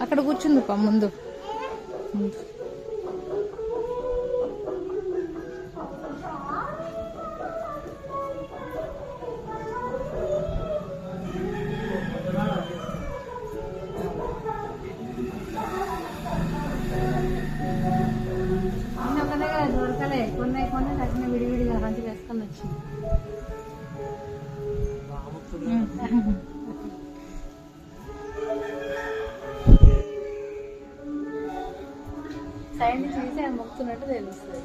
అక్కడ కూర్చుంది పా ముందు. దొరకలే, కొన్ని కొన్ని తగ్గిన విడివిడిగా హంచి వేసుకొని వచ్చింది. సైడ్ నుంచి చూసి అది మొక్కుతున్నట్టు తెలుస్తుంది.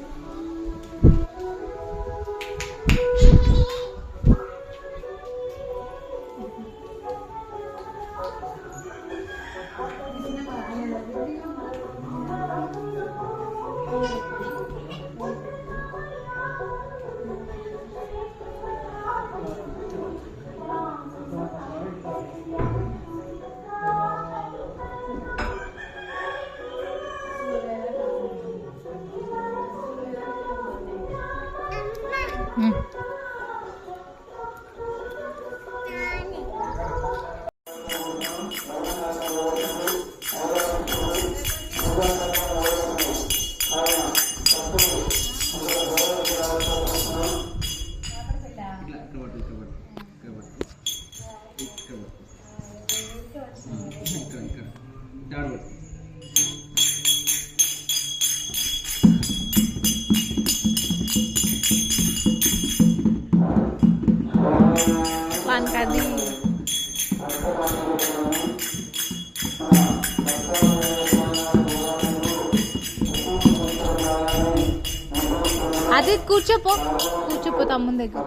అది కూర్చోపో, కూర్చోపో తమ్ముని దగ్గర.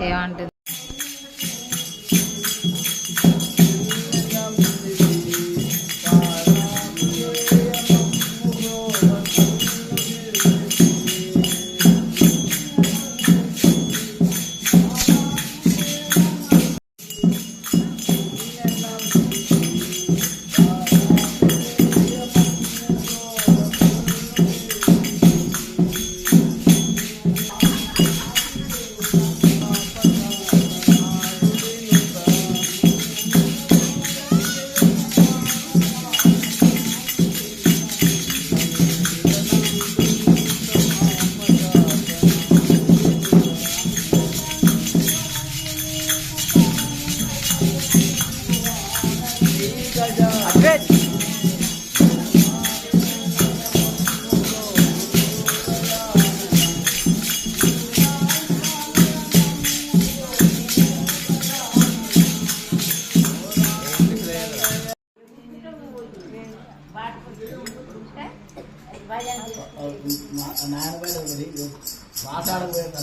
ఏమంటుంది? మాట్లాడబోయేంత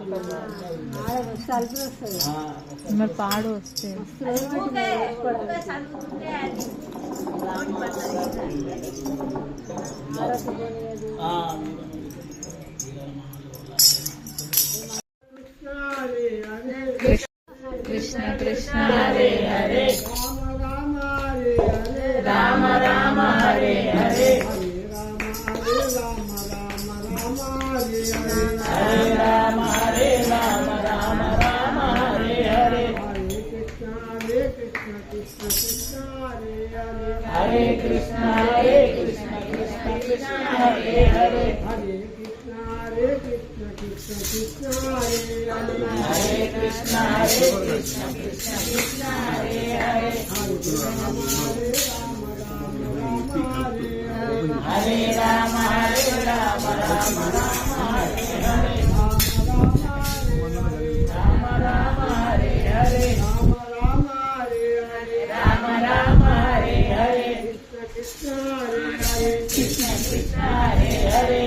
ఆడ వస్తే అలుపు వస్తుంది. మరి పాడు వస్తే కృష్ణ కృష్ణ హరే హరే రామ రామ హరే హరే హరే రామ హరే రామ రామ రామ హరే హరే హరే కృష్ణ కృష్ణ కృష్ణ హరే హరే హరే కృష్ణ కృష్ణ కృష్ణ హరే హరే హరే రామ హరే రామ రామ రామ హరే హరే రామ రామ హరే హరే రామ రామ హరే హరే కృష్ణ కృష్ణ హరే హరే